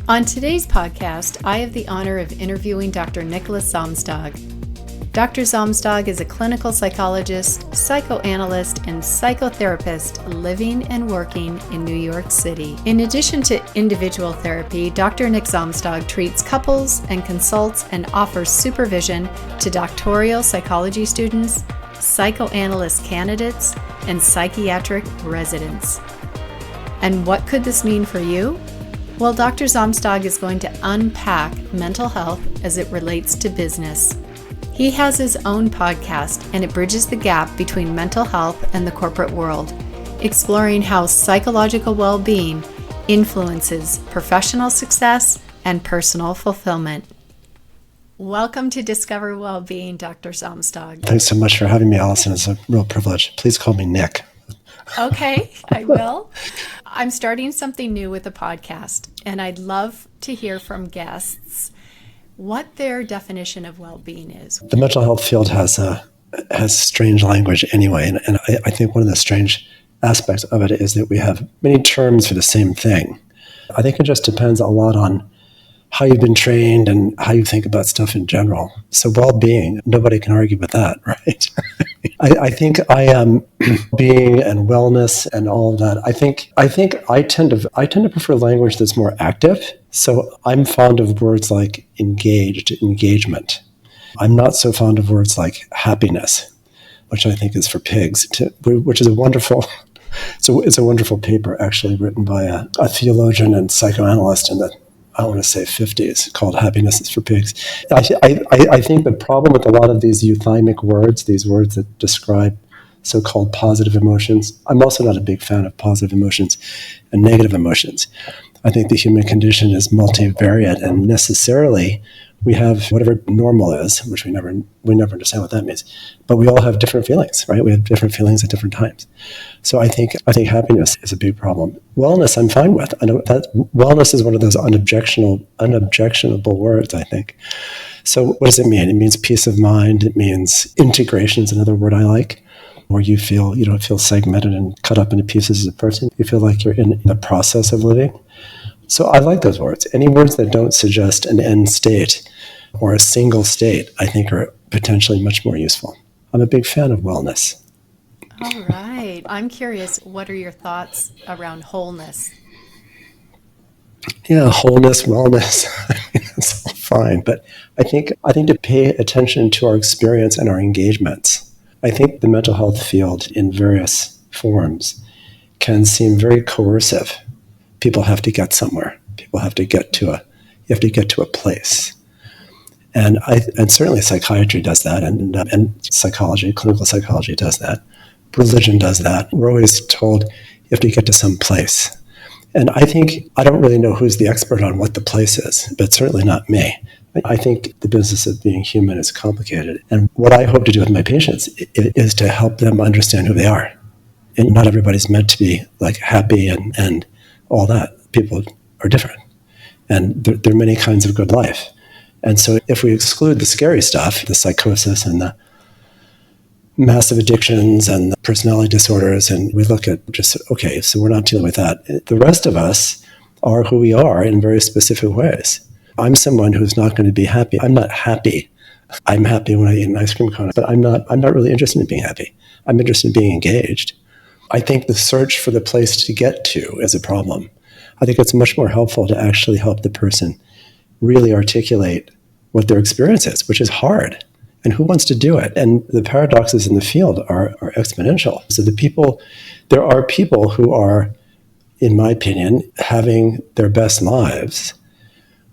On today's podcast, I have the honor of interviewing Dr. Nicholas Samstag. Dr. Samstag is a clinical psychologist, psychoanalyst, and psychotherapist living and working in New York City. In addition to individual therapy, Dr. Nick Samstag treats couples and consults and offers supervision to doctoral psychology students, psychoanalyst candidates, and psychiatric residents. And what could this mean for you? Well, Dr. Samstag is going to unpack mental health as it relates to business. He has his own podcast, and it bridges the gap between mental health and the corporate world, exploring how psychological well-being influences professional success and personal fulfillment. Welcome to Discover WellBeing, Dr. Samstag. Thanks so much for having me, Allison. It's a real privilege. Please call me Nick. Okay, I will. I'm starting something new with the podcast, and I'd love to hear from guests what their definition of well-being is. The mental health field has strange language anyway, and I think one of the strange aspects of it is that we have many terms for the same thing. I think it just depends a lot on how you've been trained and how you think about stuff in general. So well-being, nobody can argue with that, right? I think I am being and wellness and all of that. I think I tend to prefer language that's more active. So I'm fond of words like engaged, engagement. I'm not so fond of words like happiness, which I think is for pigs, which is a wonderful. So it's a wonderful paper actually written by a theologian and psychoanalyst in the, I want to say 50s, called Happiness is for Pigs. I think the problem with a lot of these euthymic words, these words that describe so-called positive emotions, I'm also not a big fan of positive emotions and negative emotions. I think the human condition is multivariate, and necessarily we have whatever normal is, which we never understand what that means. But we all have different feelings, right? We have different feelings at different times. So I think happiness is a big problem. Wellness, I'm fine with. I know that wellness is one of those unobjectionable words, I think. So what does it mean? It means peace of mind. It means integration is another word I like, where you don't feel segmented and cut up into pieces as a person. You feel like you're in the process of living. So I like those words. Any words that don't suggest an end state or a single state, I think are potentially much more useful. I'm a big fan of wellness. All right. I'm curious, what are your thoughts around wholeness? Yeah, wholeness, wellness, it's all fine. But I think to pay attention to our experience and our engagements. I think the mental health field in various forms can seem very coercive. People have to get somewhere. People have to get to a place. And certainly psychiatry does that, and psychology, clinical psychology does that. Religion does that. We're always told you have to get to some place. And I don't really know who's the expert on what the place is, but certainly not me. I think the business of being human is complicated. And what I hope to do with my patients is to help them understand who they are. And not everybody's meant to be like happy and all that. People are different. And there are many kinds of good life. And so if we exclude the scary stuff, the psychosis and the massive addictions and the personality disorders, and we look at okay, so we're not dealing with that. The rest of us are who we are in very specific ways. I'm someone who's not going to be happy. I'm not happy. I'm happy when I eat an ice cream cone, but I'm not really interested in being happy. I'm interested in being engaged. I think the search for the place to get to is a problem. I think it's much more helpful to actually help the person really articulate what their experience is, which is hard. And who wants to do it? And the paradoxes in the field are exponential. So there are people who are, in my opinion, having their best lives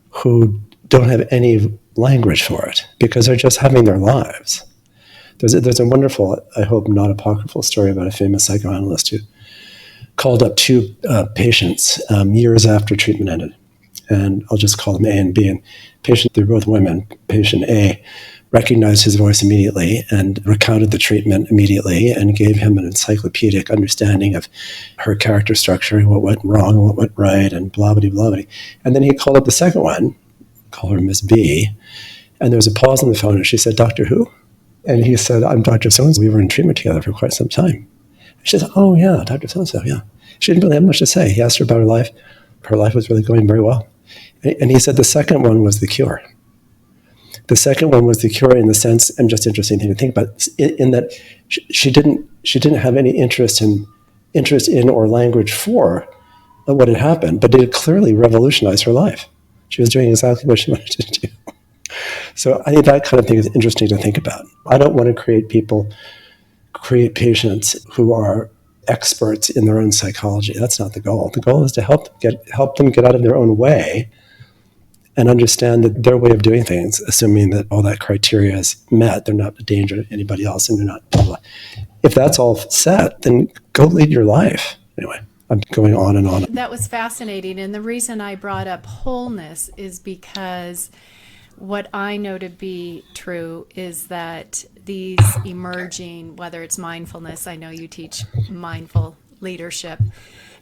who don't have any language for it because they're just having their lives. There's a wonderful, I hope not apocryphal story about a famous psychoanalyst who called up two patients years after treatment ended. And I'll just call them A and B. And they're both women. Patient A recognized his voice immediately and recounted the treatment immediately and gave him an encyclopedic understanding of her character structure, what went wrong, what went right, and blah-blah-blah. And then he called up the second one, call her Miss B, and there was a pause on the phone, and she said, "Dr. Who?" And he said, "I'm Dr. So-and-so. We were in treatment together for quite some time." She said, "Oh, yeah, Dr. So-and-so, yeah." She didn't really have much to say. He asked her about her life. Her life was really going very well. And he said the second one was the cure. The second one was the cure in the sense, and just interesting thing to think about, in that she didn't have any interest in or language for what had happened, but it clearly revolutionized her life. She was doing exactly what she wanted to do. So I think that kind of thing is interesting to think about. I don't want to create patients who are experts in their own psychology. That's not the goal. The goal is to help them get out of their own way and understand that their way of doing things, assuming that all that criteria is met, they're not a danger to anybody else, and they're not blah, blah. If that's all set, then go lead your life. Anyway, I'm going on and on. That was fascinating. And the reason I brought up wholeness is because what I know to be true is that these emerging, whether it's mindfulness, I know you teach mindful leadership,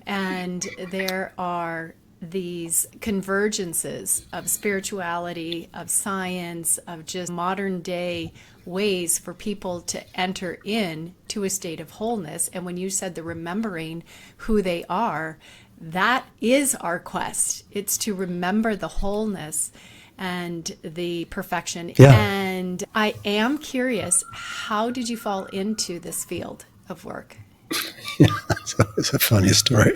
and there are these convergences of spirituality, of science, of just modern day ways for people to enter in to a state of wholeness. And when you said the remembering who they are, that is our quest. It's to remember the wholeness and the perfection. Yeah. And I am curious, how did you fall into this field of work? Yeah, it's a funny story.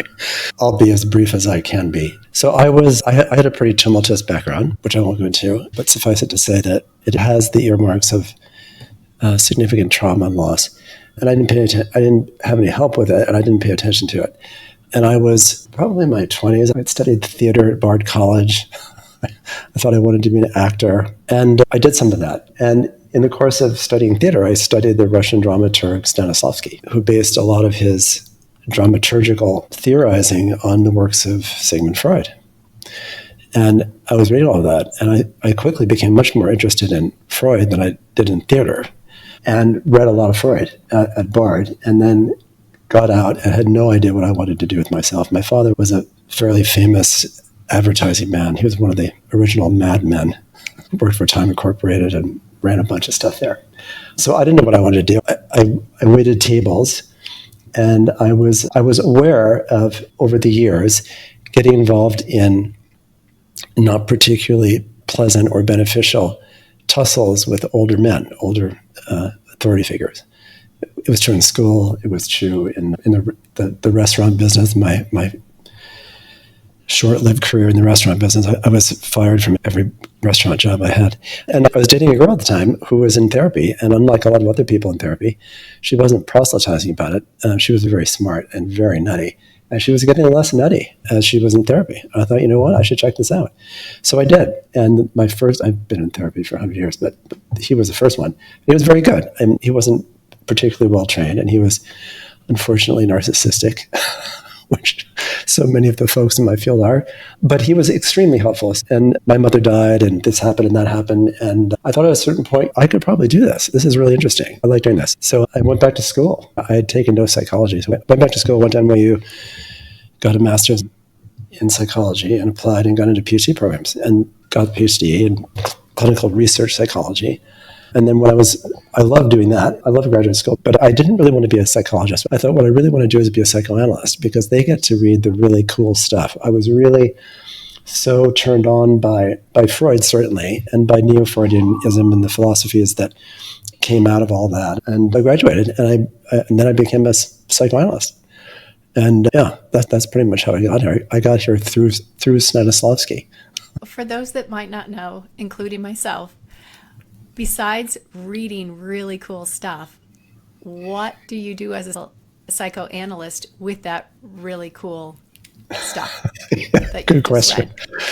I'll be as brief as I can be. So I had a pretty tumultuous background, which I won't go into, but suffice it to say that it has the earmarks of significant trauma and loss. And I didn't have any help with it, and I didn't pay attention to it. And I was probably in my 20s. I'd studied theater at Bard College. I thought I wanted to be an actor, and I did some of that. And in the course of studying theater, I studied the Russian dramaturg Stanislavski, who based a lot of his dramaturgical theorizing on the works of Sigmund Freud. And I was reading all of that, and I quickly became much more interested in Freud than I did in theater, and read a lot of Freud at Bard, and then got out and had no idea what I wanted to do with myself. My father was a fairly famous advertising man. He was one of the original madmen, worked for Time Incorporated and ran a bunch of stuff there. So I didn't know what I wanted to do. I waited tables, and I was aware of, over the years, getting involved in not particularly pleasant or beneficial tussles with older men, older authority figures. It was true in school. It was true in the restaurant business. My short-lived career in the restaurant business, I was fired from every restaurant job I had. And I was dating a girl at the time who was in therapy. And unlike a lot of other people in therapy, she wasn't proselytizing about it. She was very smart and very nutty. And she was getting less nutty as she was in therapy. I thought, you know what, I should check this out. So I did. And I've been in therapy for 100 years, but he was the first one. He was very good. And he wasn't particularly well-trained. And he was unfortunately narcissistic, which so many of the folks in my field are. But he was extremely helpful. And my mother died, and this happened and that happened. And I thought at a certain point, I could probably do this. This is really interesting. I like doing this. So I went back to school. I had taken no psychology. So I went back to school, went to NYU, got a master's in psychology, and applied and got into PhD programs and got a PhD in clinical research psychology. And then I loved doing that. I loved graduate school, but I didn't really want to be a psychologist. I thought what I really want to do is be a psychoanalyst, because they get to read the really cool stuff. I was really so turned on by Freud, certainly, and by Neo-Freudianism and the philosophies that came out of all that. And I graduated, and then I became a psychoanalyst. And yeah, that's pretty much how I got here. I got here through Stanislavski. For those that might not know, including myself, besides reading really cool stuff, what do you do as a psychoanalyst with that really cool stuff? Good question.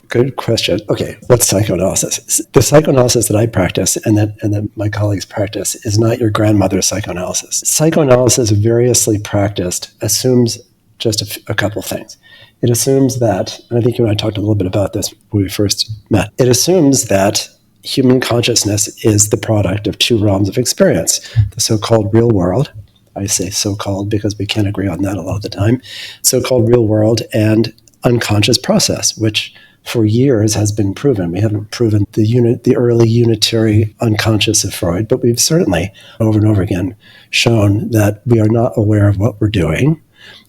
Good question. Okay, what's psychoanalysis? The psychoanalysis that I practice and that my colleagues practice is not your grandmother's psychoanalysis. Psychoanalysis, variously practiced, assumes just a couple things. It assumes that, and I think you and I talked a little bit about this when we first met, it assumes that human consciousness is the product of two realms of experience, the so-called real world. I say so-called because we can't agree on that a lot of the time. So-called real world and unconscious process, which for years has been proven. We haven't proven the early unitary unconscious of Freud, but we've certainly over and over again shown that we are not aware of what we're doing,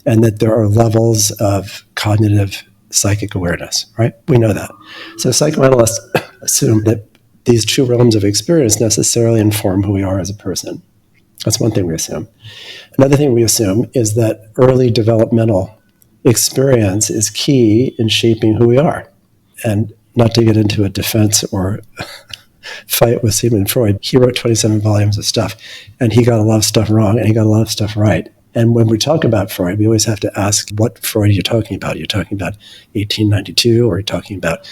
and that there are levels of cognitive psychic awareness, right? We know that. So psychoanalysts assume that these two realms of experience necessarily inform who we are as a person. That's one thing we assume. Another thing we assume is that early developmental experience is key in shaping who we are. And not to get into a defense or fight with Sigmund Freud, he wrote 27 volumes of stuff, and he got a lot of stuff wrong, and he got a lot of stuff right. And when we talk about Freud, we always have to ask what Freud you're talking about. You're talking about 1892, or you're talking about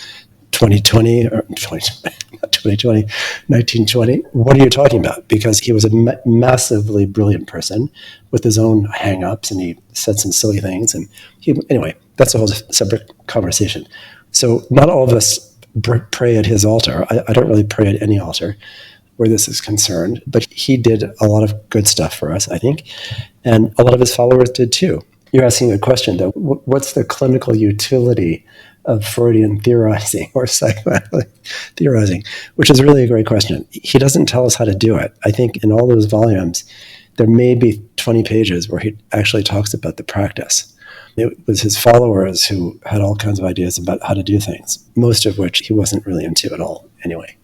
2020, or 2020, 1920. What are you talking about? Because he was a massively brilliant person with his own hang-ups, and he said some silly things. And anyway, that's a whole separate conversation. So not all of us pray at his altar. I don't really pray at any altar where this is concerned, but he did a lot of good stuff for us, I think, and a lot of his followers did too. You're asking a question, though. What's the clinical utility of Freudian theorizing or psychoanalytic theorizing, which is really a great question. He doesn't tell us how to do it. I think in all those volumes, there may be 20 pages where he actually talks about the practice. It was his followers who had all kinds of ideas about how to do things, most of which he wasn't really into at all anyway.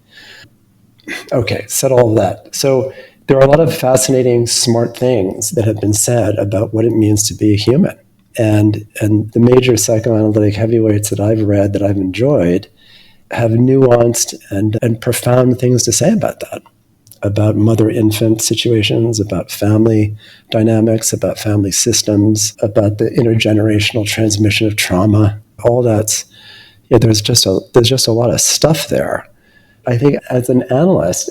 Okay, said all of that. So there are a lot of fascinating, smart things that have been said about what it means to be a human. And the major psychoanalytic heavyweights that I've read, that I've enjoyed, have nuanced and profound things to say about that, about mother-infant situations, about family dynamics, about family systems, about the intergenerational transmission of trauma. All that's, there's just a lot of stuff there. I think as an analyst,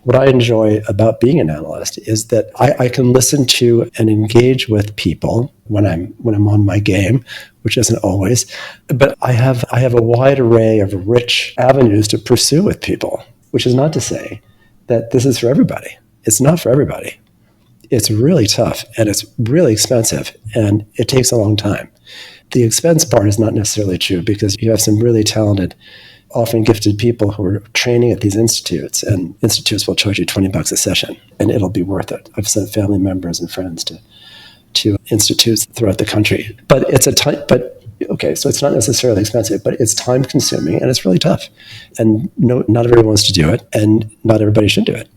what I enjoy about being an analyst is that I can listen to and engage with people when I'm on my game, which isn't always, but I have a wide array of rich avenues to pursue with people, which is not to say that this is for everybody. It's not for everybody. It's really tough, and it's really expensive, and it takes a long time. The expense part is not necessarily true, because you have some really talented, often gifted people who are training at these institutes, and institutes will charge you $20 a session, and it'll be worth it. I've sent family members and friends to institutes throughout the country. But so it's not necessarily expensive, but it's time consuming, and it's really tough. And not everyone wants to do it, and not everybody should do it.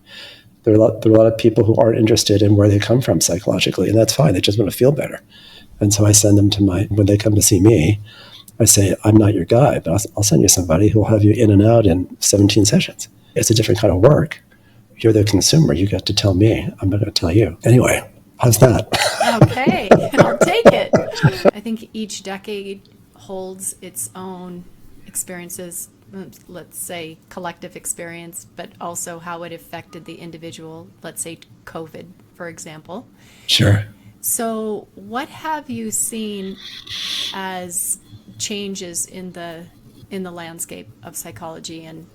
There are a lot of people who aren't interested in where they come from psychologically, and that's fine. They just want to feel better. And so I send them when they come to see me, I say, I'm not your guy, but I'll send you somebody who will have you in and out in 17 sessions. It's a different kind of work. You're the consumer. You got to tell me. I'm not going to tell you. Anyway, how's that? Okay, I'll take it. I think each decade holds its own experiences, let's say collective experience, but also how it affected the individual, let's say COVID, for example. Sure. So what have you seen as changes in the landscape of psychology and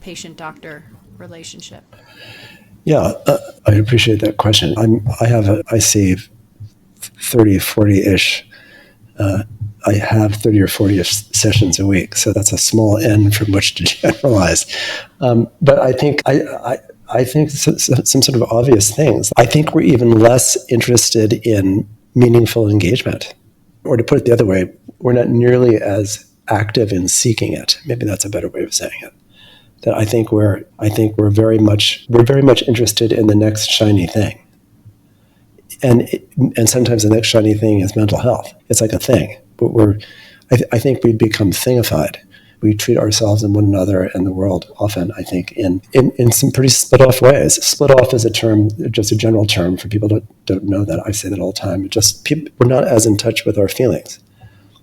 patient-doctor relationship? Yeah, I appreciate that question. I see 30, 40-ish. I have 30 or 40-ish sessions a week, so that's a small n from which to generalize. But I think I think some sort of obvious things. I think we're even less interested in meaningful engagement. Or to put it the other way, we're not nearly as active in seeking it. Maybe that's a better way of saying it. That I think we're very much interested in the next shiny thing. And sometimes the next shiny thing is mental health. It's like a thing. But I think we've become thingified. We treat ourselves and one another and the world often, I think, in some pretty split off ways. Split off is a term, just a general term for people that don't know that. I say that all the time. We're not as in touch with our feelings.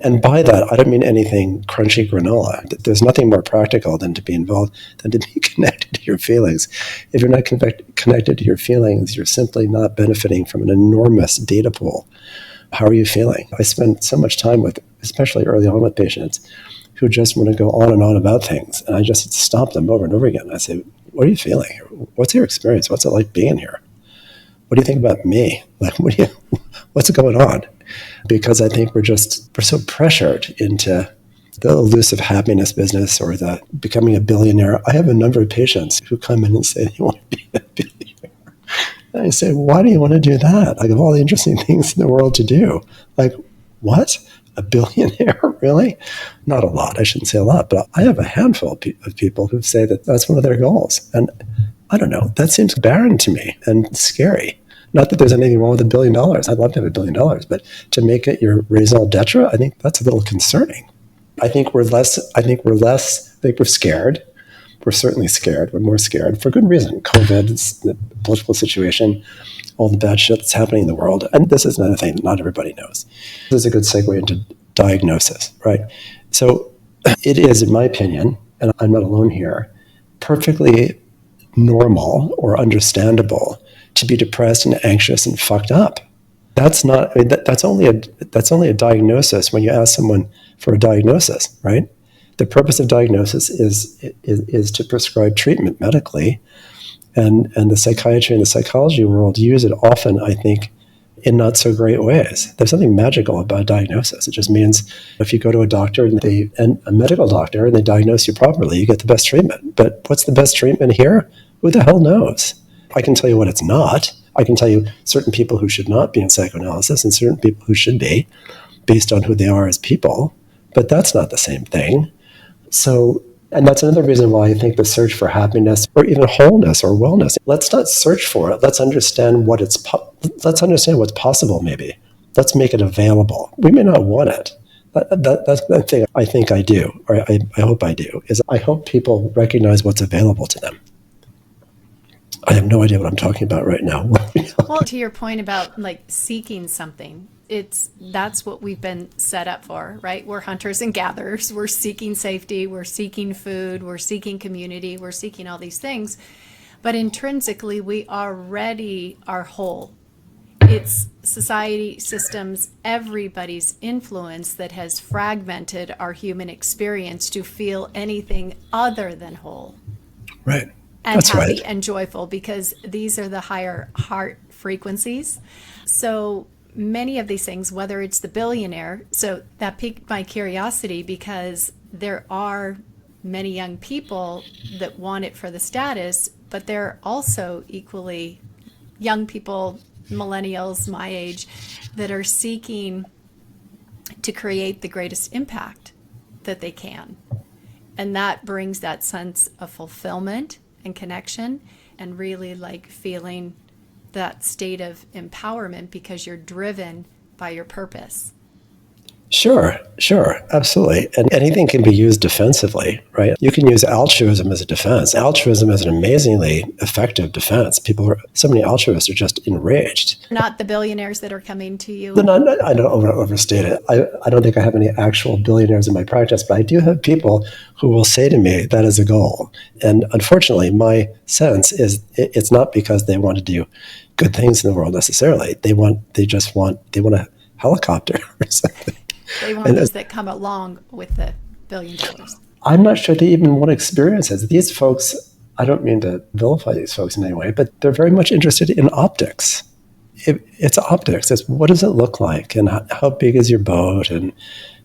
And by that, I don't mean anything crunchy granola. There's nothing more practical than to be involved, than to be connected to your feelings. If you're not connected to your feelings, you're simply not benefiting from an enormous data pool. How are you feeling? I spend so much time with, especially early on with patients, who just want to go on and on about things. And I just stop them over and over again. I say, what are you feeling here? What's your experience? What's it like being here? What do you think about me? Like, what's going on? Because I think we're so pressured into the elusive happiness business or the becoming a billionaire. I have a number of patients who come in and say they want to be a billionaire. And I say, why do you want to do that? Like, of all the interesting things in the world to do, like, what? A billionaire, really? Not a lot. I shouldn't say a lot, but I have a handful of people who say that that's one of their goals. And I don't know, that seems barren to me and scary. Not that there's anything wrong with $1 billion. I'd love to have $1 billion, but to make it your raison d'etre, I think that's a little concerning. I think we're scared. We're certainly scared. We're more scared for good reason. COVID, the political situation, all the bad shit that's happening in the world. And this is another thing that not everybody knows. This is a good segue into diagnosis, right? So it is, in my opinion, and I'm not alone here, perfectly normal or understandable to be depressed and anxious and fucked up. That's not. I mean, that's only a diagnosis when you ask someone for a diagnosis, right? The purpose of diagnosis is to prescribe treatment medically, and the psychiatry and the psychology world use it often, I think, in not so great ways. There's something magical about diagnosis. It just means if you go to a doctor and a medical doctor and they diagnose you properly, you get the best treatment. But what's the best treatment here? Who the hell knows? I can tell you what it's not. I can tell you certain people who should not be in psychoanalysis and certain people who should be based on who they are as people. But that's not the same thing. So, and that's another reason why I think the search for happiness or even wholeness or wellness, let's not search for it. Let's understand what's possible maybe. Let's make it available. We may not want it. That's the thing I think I do, or I hope I do, is I hope people recognize what's available to them. I have no idea what I'm talking about right now. Well, to your point about like seeking something, that's what we've been set up for, right? We're hunters and gatherers. We're seeking safety. We're seeking food. We're seeking community. We're seeking all these things. But intrinsically, we already are whole. It's society, systems, everybody's influence that has fragmented our human experience to feel anything other than whole. Right. And that's happy right. and joyful, because these are the higher heart frequencies. So many of these things, whether it's the billionaire, so that piqued my curiosity because there are many young people that want it for the status, but there are also equally young people, millennials, my age, that are seeking to create the greatest impact that they can. And that brings that sense of fulfillment and connection and really like feeling that state of empowerment because you're driven by your purpose. Sure, absolutely. And anything can be used defensively, right? You can use altruism as a defense. Altruism is an amazingly effective defense. So many altruists are just enraged. Not the billionaires that are coming to you. I don't overstate it. I don't think I have any actual billionaires in my practice, but I do have people who will say to me that is a goal. And unfortunately, my sense is it's not because they want to do good things in the world necessarily. They want a helicopter or something. They want those that come along with the $1 billion. I'm not sure they even want experiences. These folks, I don't mean to vilify these folks in any way, but they're very much interested in optics. It's optics. It's what does it look like, and how big is your boat, and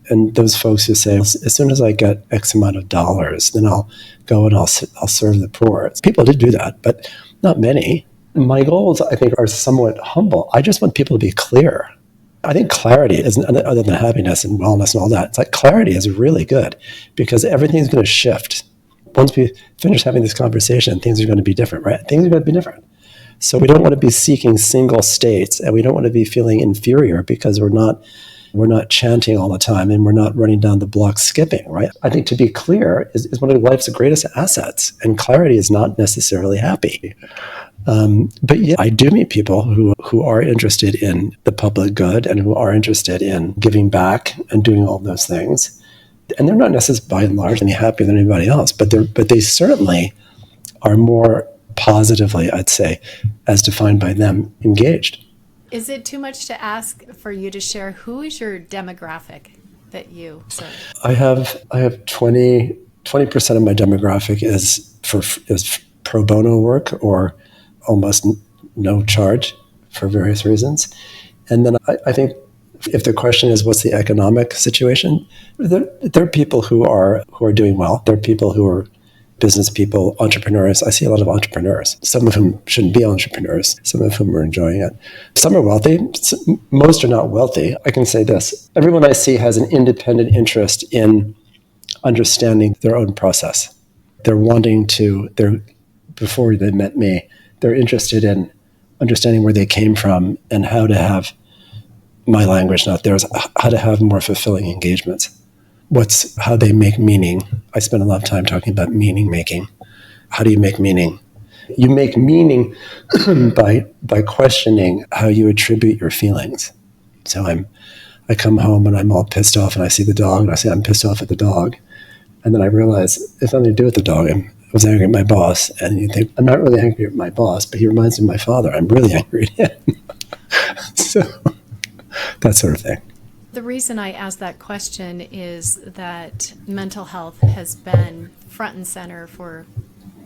those folks who say, as soon as I get X amount of dollars, then I'll go and I'll serve the poor. People do that, but not many. My goals, I think, are somewhat humble. I just want people to be clear. I think clarity is, other than happiness and wellness and all that, it's like clarity is really good because everything's going to shift. Once we finish having this conversation, things are going to be different, right? Things are going to be different. So we don't want to be seeking single states, and we don't want to be feeling inferior because we're not chanting all the time and we're not running down the block skipping, right? I think to be clear is one of life's greatest assets, and clarity is not necessarily happy. But yeah, I do meet people who are interested in the public good and who are interested in giving back and doing all those things. And they're not necessarily, by and large, any happier than anybody else, but they certainly are more positively, I'd say, as defined by them, engaged. Is it too much to ask for you to share who is your demographic that you serve? I have 20% of my demographic is pro bono work or almost no charge for various reasons. And then I think if the question is what's the economic situation, there are people who are doing well. There are people who are business people, entrepreneurs. I see a lot of entrepreneurs, some of whom shouldn't be entrepreneurs, some of whom are enjoying it. Some are wealthy. Most are not wealthy. I can say this. Everyone I see has an independent interest in understanding their own process. Before they met me, they're interested in understanding where they came from and how to have my language, not theirs, how to have more fulfilling engagements. How they make meaning. I spend a lot of time talking about meaning making. How do you make meaning? You make meaning by questioning how you attribute your feelings. So I come home and I'm all pissed off and I see the dog and I say I'm pissed off at the dog. And then I realize it's nothing to do with the dog. I was angry at my boss. And you think, I'm not really angry at my boss, but he reminds me of my father. I'm really angry at him. So that sort of thing. The reason I asked that question is that mental health has been front and center for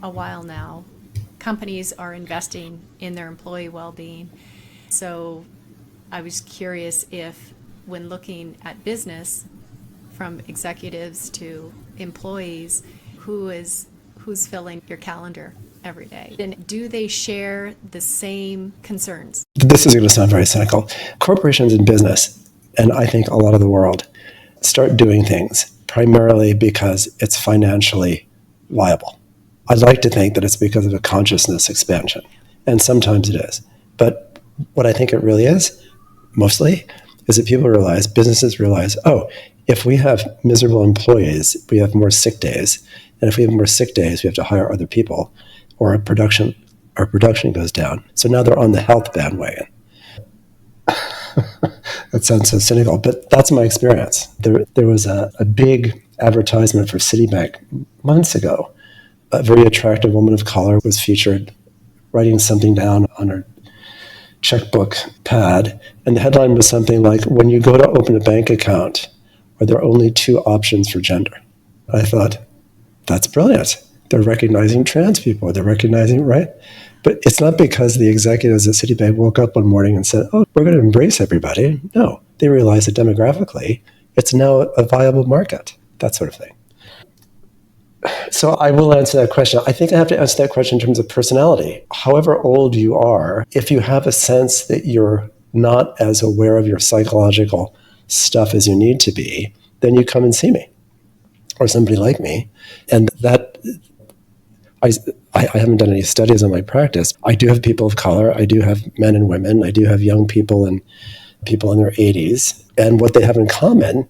a while now. Companies are investing in their employee well-being. So I was curious if, when looking at business, from executives to employees, who's filling your calendar every day? And do they share the same concerns? This is going to sound very cynical. Corporations and business, and I think a lot of the world, start doing things primarily because it's financially viable. I'd like to think that it's because of a consciousness expansion, and sometimes it is. But what I think it really is, mostly, is that businesses realize, if we have miserable employees, we have more sick days. And if we have more sick days, we have to hire other people, or our production goes down. So now they're on the health bandwagon. That sounds so cynical, but that's my experience. There was a big advertisement for Citibank months ago. A very attractive woman of color was featured writing something down on her checkbook pad, and the headline was something like, when you go to open a bank account, are there only two options for gender? I thought, that's brilliant. They're recognizing trans people. They're recognizing, right? But it's not because the executives at Citibank woke up one morning and said, we're going to embrace everybody. No, they realized that demographically, it's now a viable market, that sort of thing. So I will answer that question. I think I have to answer that question in terms of personality. However old you are, if you have a sense that you're not as aware of your psychological stuff as you need to be, then you come and see me or somebody like me. And that, I haven't done any studies on my practice. I do have people of color. I do have men and women. I do have young people and people in their 80s. And what they have in common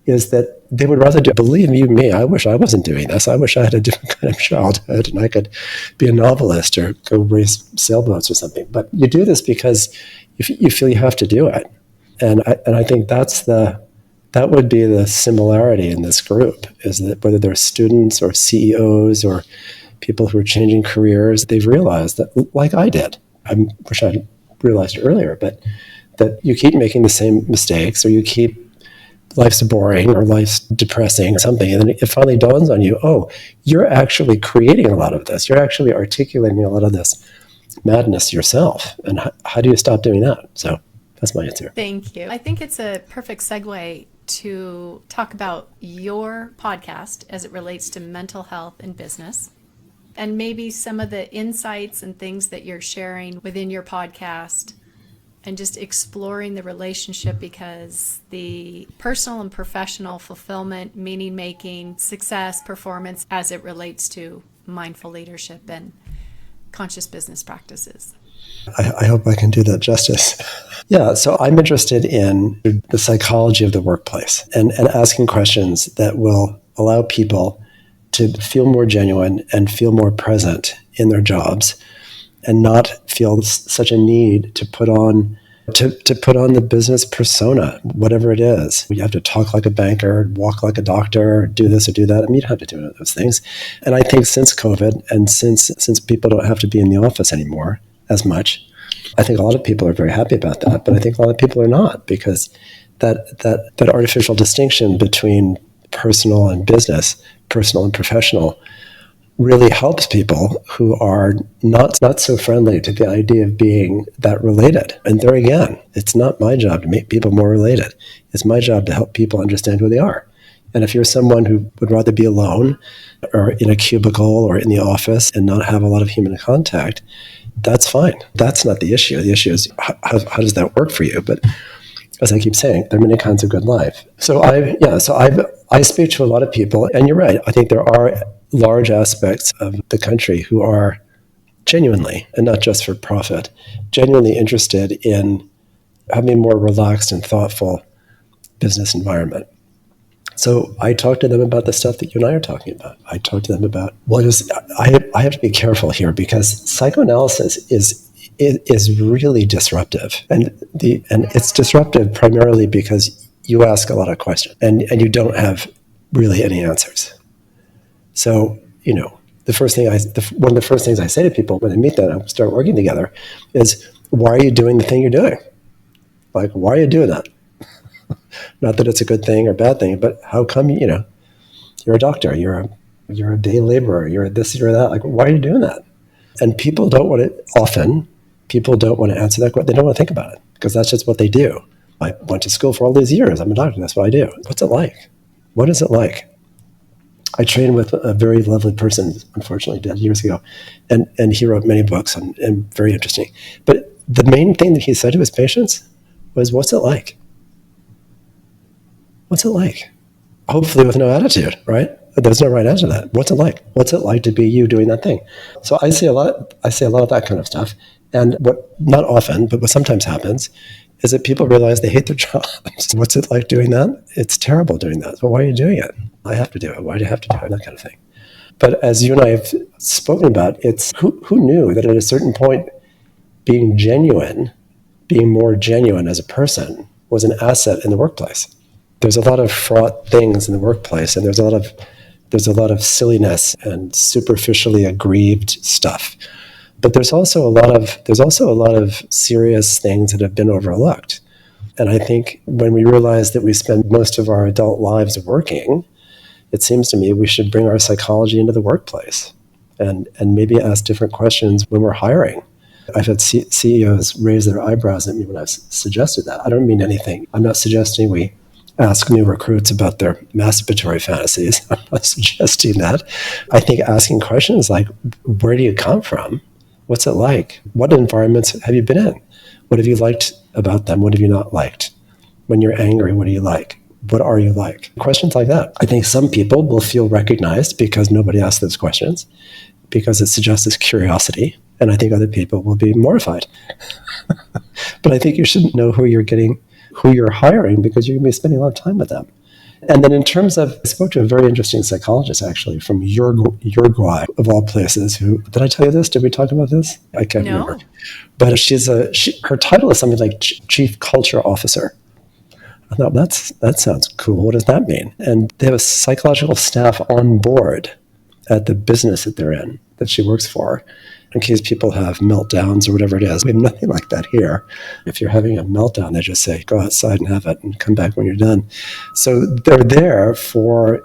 is that they would rather do, believe you me, I wish I wasn't doing this. I wish I had a different kind of childhood and I could be a novelist or go race sailboats or something. But you do this because you feel you have to do it. And I think that would be the similarity in this group, is that whether they're students or CEOs or people who are changing careers, they've realized that, like I did. I wish I'd realized it earlier, but that you keep making the same mistakes, or you keep, life's boring or life's depressing or something, and then it finally dawns on you, you're actually creating a lot of this. You're actually articulating a lot of this madness yourself. And how do you stop doing that? So that's my answer. Thank you. I think it's a perfect segue to talk about your podcast as it relates to mental health and business, and maybe some of the insights and things that you're sharing within your podcast, and just exploring the relationship, because the personal and professional fulfillment, meaning making, success, performance as it relates to mindful leadership and conscious business practices. I hope I can do that justice. Yeah, so I'm interested in the psychology of the workplace and asking questions that will allow people to feel more genuine and feel more present in their jobs, and not feel such a need to put on the business persona, whatever it is. You have to talk like a banker, walk like a doctor, do this or do that. I mean, you don't have to do those things. And I think since COVID, and since people don't have to be in the office anymore as much, I think a lot of people are very happy about that. But I think a lot of people are not, because that artificial distinction between personal and business, personal and professional, really helps people who are not so friendly to the idea of being that related. And there again, it's not my job to make people more related. It's my job to help people understand who they are And if you're someone who would rather be alone or in a cubicle or in the office and not have a lot of human contact, that's fine. That's not the issue. The issue is how does that work for you? But as I keep saying, there are many kinds of good life. So I speak to a lot of people, and you're right. I think there are large aspects of the country who are genuinely, and not just for profit, genuinely interested in having a more relaxed and thoughtful business environment. So I talk to them about the stuff that you and I are talking about. I talk to them about, I have to be careful here because psychoanalysis is really disruptive. And it's disruptive primarily because you ask a lot of questions and you don't have really any answers. So, one of the first things I say to people when they meet them and start working together is, why are you doing the thing you're doing? Like, why are you doing that? Not that it's a good thing or bad thing, but how come, you're a doctor, you're a day laborer, you're this, you're that. Like, why are you doing that? And people don't want to answer that question. They don't want to think about it because that's just what they do. I went to school for all these years. I'm a doctor. That's what I do. What's it like? What is it like? I trained with a very lovely person, unfortunately dead years ago, and he wrote many books and very interesting. But the main thing that he said to his patients was, what's it like? What's it like? Hopefully with no attitude, right? There's no right answer to that. What's it like? What's it like to be you doing that thing? So I say a lot of that kind of stuff. And what, not often, but what sometimes happens is that people realize they hate their jobs. What's it like doing that? It's terrible doing that. So why are you doing it? I have to do it. Why do you have to do it? That kind of thing. But as you and I have spoken about, it's who knew that at a certain point, being more genuine as a person was an asset in the workplace. There's a lot of fraught things in the workplace, and there's a lot of silliness and superficially aggrieved stuff. But there's also a lot of serious things that have been overlooked. And I think when we realize that we spend most of our adult lives working, it seems to me we should bring our psychology into the workplace and maybe ask different questions when we're hiring. I've had CEOs raise their eyebrows at me when I've suggested that. I don't mean anything. I'm not suggesting we ask new recruits about their masturbatory fantasies. I'm not suggesting that. I think asking questions like, where do you come from? What's it like? What environments have you been in? What have you liked about them? What have you not liked? When you're angry, what do you like? What are you like? Questions like that. I think some people will feel recognized because nobody asked those questions, because it suggests this curiosity. And I think other people will be mortified. But I think you should know who you're hiring, because you're going to be spending a lot of time with them. And then in terms of, I spoke to a very interesting psychologist, actually, from Uruguay, of all places, who, did I tell you this? Did we talk about this? I can't remember. But her title is something like Chief Culture Officer. I thought, that sounds cool. What does that mean? And they have a psychological staff on board at the business that they're in, that she works for, in case people have meltdowns or whatever it is. We have nothing like that here. If you're having a meltdown, they just say, go outside and have it and come back when you're done. So they're there for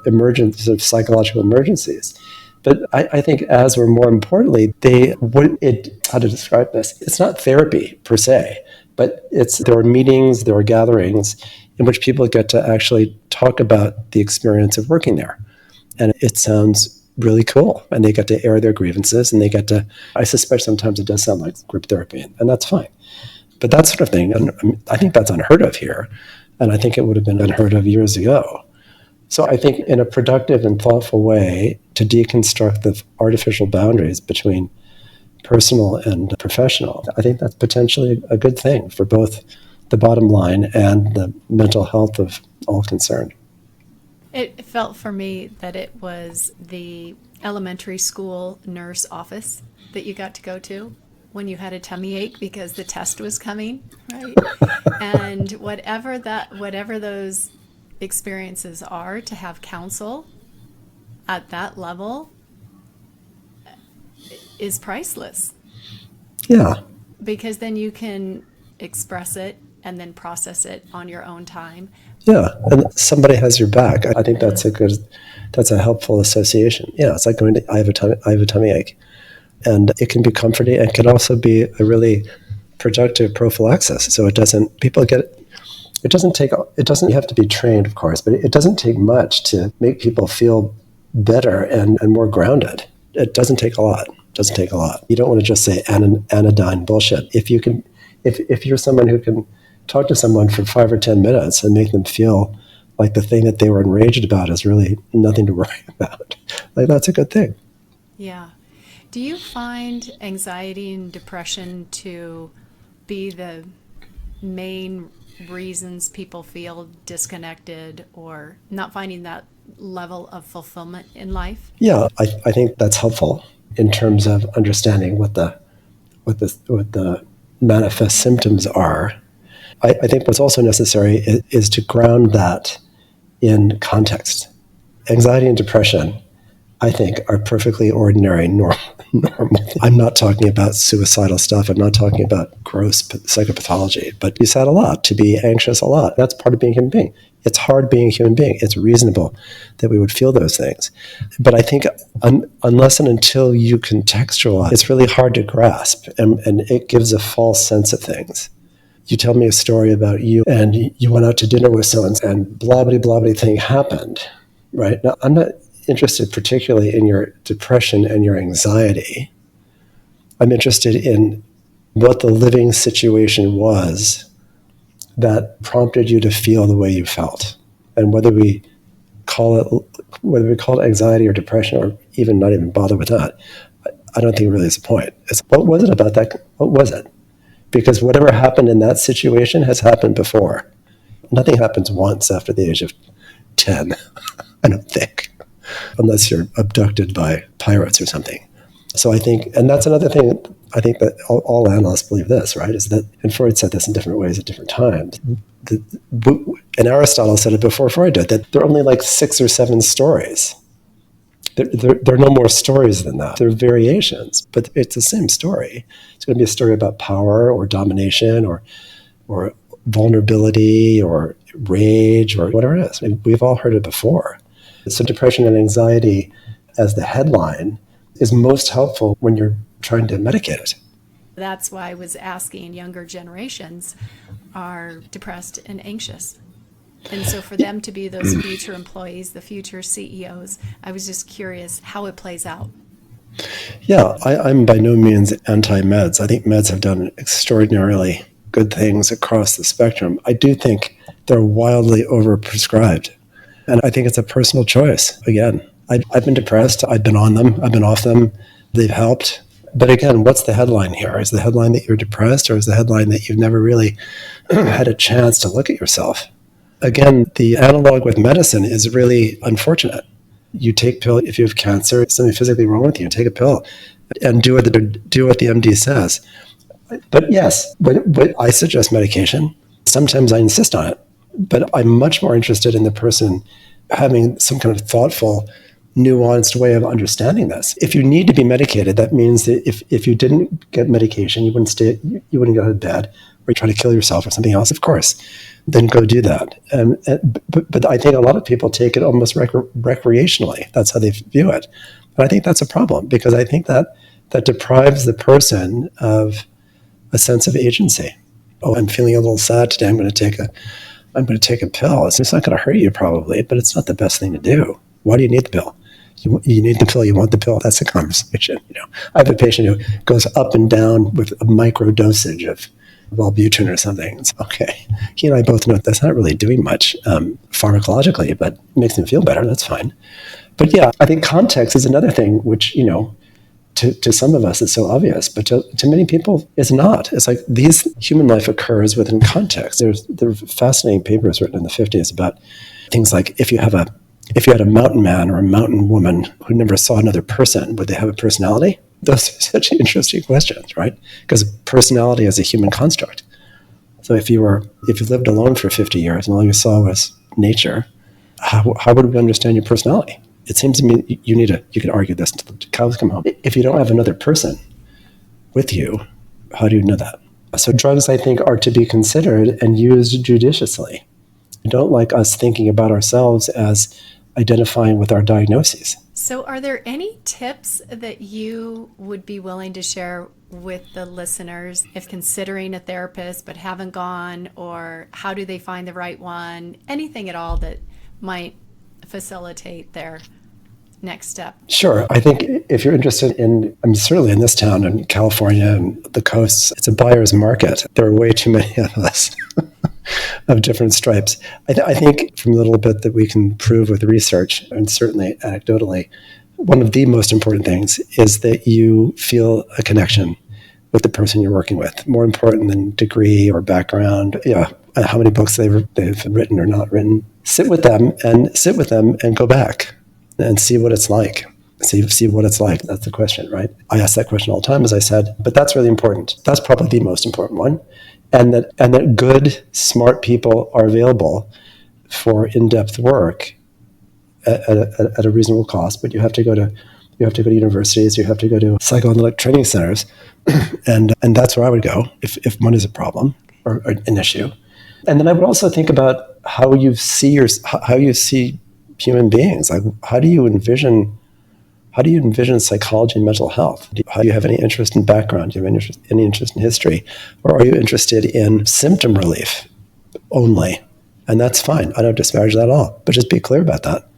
psychological emergencies. But I think, as or more importantly, how to describe this? It's not therapy per se, but there are meetings, there are gatherings in which people get to actually talk about the experience of working there. And it sounds really cool. And they get to air their grievances, and I suspect sometimes it does sound like group therapy, and that's fine. But that sort of thing, and I think that's unheard of here. And I think it would have been unheard of years ago. So I think in a productive and thoughtful way to deconstruct the artificial boundaries between personal and professional, I think that's potentially a good thing for both the bottom line and the mental health of all concerned. It felt for me that it was the elementary school nurse office that you got to go to when you had a tummy ache because the test was coming, right? And whatever those experiences are, to have counsel at that level is priceless. Yeah. Because then you can express it and then process it on your own time. Yeah, and somebody has your back. I think that's a helpful association. Yeah, it's like going to, I have a tummy ache. And it can be comforting, and can also be a really productive prophylaxis. So It doesn't you have to be trained, of course, but it doesn't take much to make people feel better and more grounded. It doesn't take a lot. It doesn't take a lot. You don't want to just say anodyne bullshit. If you're someone who can talk to someone for 5 or 10 minutes and make them feel like the thing that they were enraged about is really nothing to worry about, like, that's a good thing. Yeah. Do you find anxiety and depression to be the main reasons people feel disconnected or not finding that level of fulfillment in life? Yeah, I think that's helpful in terms of understanding what the manifest symptoms are. I think what's also necessary is to ground that in context. Anxiety and depression, I think, are perfectly ordinary, normal. I'm not talking about suicidal stuff. I'm not talking about gross psychopathology. But you said a lot, to be anxious a lot. That's part of being a human being. It's hard being a human being. It's reasonable that we would feel those things. But I think unless and until you contextualize, it's really hard to grasp. And it gives a false sense of things. You tell me a story about you, and you went out to dinner with someone, and blah, blah, blah, blah thing happened, right? Now, I'm not interested particularly in your depression and your anxiety. I'm interested in what the living situation was that prompted you to feel the way you felt. And whether we call it anxiety or depression, or even not even bother with that, I don't think really is the point. It's what was it about that? What was it? Because whatever happened in that situation has happened before. Nothing happens once after the age of 10, I don't think, unless you're abducted by pirates or something. So I think, and that's another thing, I think that all analysts believe this, right, is that, and Freud said this in different ways at different times, and Aristotle said it before Freud did, that there are only like 6 or 7 stories. There are no more stories than that. There are variations, but it's the same story. It's going to be a story about power or domination or vulnerability or rage or whatever it is. I mean, we've all heard it before. So depression and anxiety as the headline is most helpful when you're trying to medicate it. That's why I was asking younger generations are depressed and anxious. And so for them to be those future employees, the future CEOs, I was just curious how it plays out. Yeah, I'm by no means anti-meds. I think meds have done extraordinarily good things across the spectrum. I do think they're wildly overprescribed. And I think it's a personal choice. Again, I've been depressed. I've been on them. I've been off them. They've helped. But again, what's the headline here? Is the headline that you're depressed, or is the headline that you've never really had a chance to look at yourself? Again, the analog with medicine is really unfortunate. You take a pill if you have cancer, something physically wrong with you, take a pill and do what the MD says. But yes, but I suggest medication. Sometimes I insist on it. But I'm much more interested in the person having some kind of thoughtful, nuanced way of understanding this. If you need to be medicated, that means that if you didn't get medication, you wouldn't get out of bed, or try to kill yourself or something else, of course, then go do that. But I think a lot of people take it almost recreationally. That's how they view it. And I think that's a problem, because I think that deprives the person of a sense of agency. Oh, I'm feeling a little sad today. I'm going to take a pill. It's not going to hurt you probably, but it's not the best thing to do. Why do you need the pill? You need the pill. You want the pill. That's a conversation. I have a patient who goes up and down with a micro dosage of Wellbutrin or something. It's okay. He and I both know that's not really doing much pharmacologically, but makes him feel better. That's fine. But yeah, I think context is another thing, which to some of us is so obvious, but to many people it's not. It's like human life occurs within context. There are fascinating papers written in the 50s about things like if you had a mountain man or a mountain woman who never saw another person, would they have a personality? Those are such interesting questions, right? Because personality is a human construct. So if you lived alone for 50 years and all you saw was nature, how would we understand your personality? It seems to me you can argue this until the cows come home. If you don't have another person with you, how do you know that? So drugs, I think, are to be considered and used judiciously. I don't like us thinking about ourselves as identifying with our diagnoses. So are there any tips that you would be willing to share with the listeners if considering a therapist but haven't gone, or how do they find the right one? Anything at all that might facilitate their next step? Sure. I think if you're interested certainly in this town in California and the coasts, it's a buyer's market. There are way too many of us of different stripes. I think from the little bit that we can prove with research, and certainly anecdotally, one of the most important things is that you feel a connection with the person you're working with, more important than degree or background, how many books they've written or not written. Sit with them and go back and see what it's like. See what it's like. That's the question, right? I ask that question all the time, as I said, but that's really important. That's probably the most important one. And that good, smart people are available for in-depth work at a reasonable cost. But you have to go to universities, you have to go to psychoanalytic training centers, and that's where I would go if money's a problem or an issue. And then I would also think about how you see human beings. Like, how do you envision psychology and mental health? Do you have any interest in background? Do you have any interest in history? Or are you interested in symptom relief only? And that's fine. I don't disparage that at all. But just be clear about that,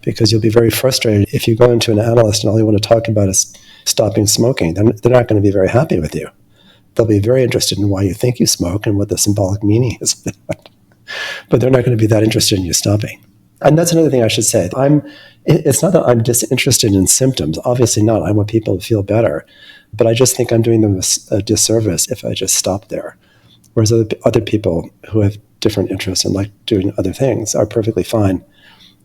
because you'll be very frustrated if you go into an analyst and all you want to talk about is stopping smoking. They're not going to be very happy with you. They'll be very interested in why you think you smoke and what the symbolic meaning is. But they're not going to be that interested in you stopping. And that's another thing I should say. It's not that I'm disinterested in symptoms. Obviously not. I want people to feel better. But I just think I'm doing them a disservice if I just stop there. Whereas other people who have different interests and like doing other things are perfectly fine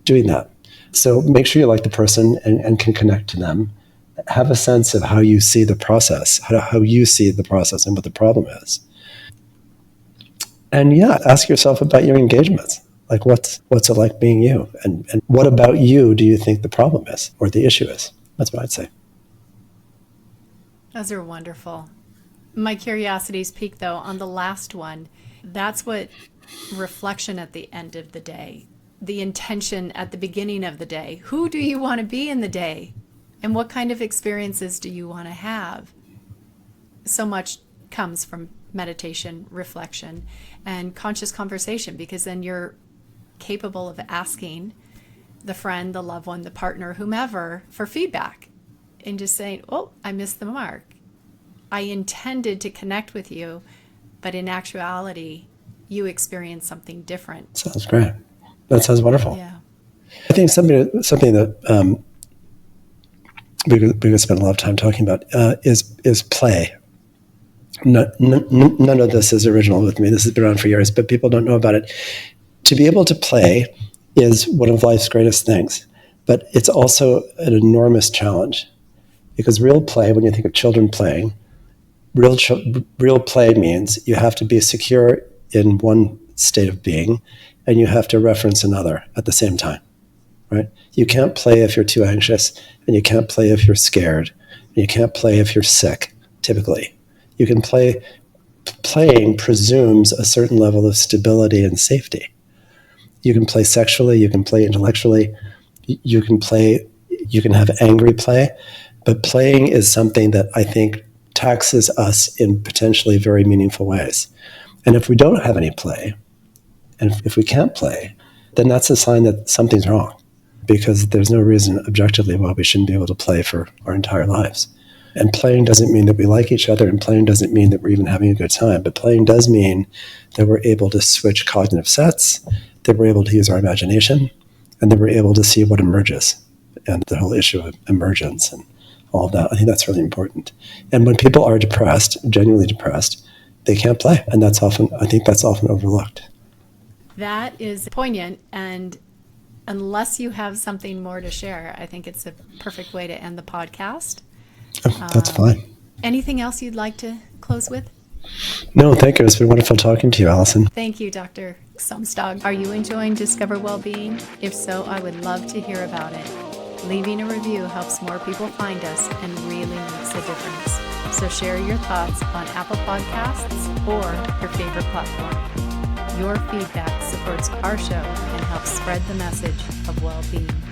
doing that. So make sure you like the person and can connect to them. Have a sense of how you see the process, how you see the process and what the problem is. And ask yourself about your engagements. Like, what's it like being you? And what about you do you think the problem is or the issue is? That's what I'd say. Those are wonderful. My curiosity's piqued, though, on the last one. That's what reflection at the end of the day, the intention at the beginning of the day. Who do you want to be in the day? And what kind of experiences do you want to have? So much comes from meditation, reflection, and conscious conversation, because then you're capable of asking the friend, the loved one, the partner, whomever, for feedback and just saying, oh, I missed the mark. I intended to connect with you, but in actuality, you experienced something different. Sounds great. That sounds wonderful. Yeah. I think something that we could spend a lot of time talking about is play. None of this is original with me. This has been around for years, but people don't know about it. To be able to play is one of life's greatest things, but it's also an enormous challenge, because real play, when you think of children playing, real play means you have to be secure in one state of being, and you have to reference another at the same time, right? You can't play if you're too anxious, and you can't play if you're scared, and you can't play if you're sick, typically. You can play. Playing presumes a certain level of stability and safety. You can play sexually, you can play intellectually, you can have angry play, but playing is something that I think taxes us in potentially very meaningful ways. And if we don't have any play, and if we can't play, then that's a sign that something's wrong, because there's no reason objectively why we shouldn't be able to play for our entire lives. And playing doesn't mean that we like each other, and playing doesn't mean that we're even having a good time, but playing does mean that we're able to switch cognitive sets, that we're able to use our imagination, and that we're able to see what emerges, and the whole issue of emergence and all of that. I think that's really important. And when people are depressed, genuinely depressed, they can't play, and I think that's often overlooked. That is poignant, and unless you have something more to share, I think it's a perfect way to end the podcast. That's fine. Anything else you'd like to close with? No, thank you. It's been wonderful talking to you, Allison. Thank you, Dr. Samstag. Are you enjoying Discover WellBeing? If so, I would love to hear about it. Leaving a review helps more people find us and really makes a difference. So share your thoughts on Apple Podcasts or your favorite platform. Your feedback supports our show and helps spread the message of well-being.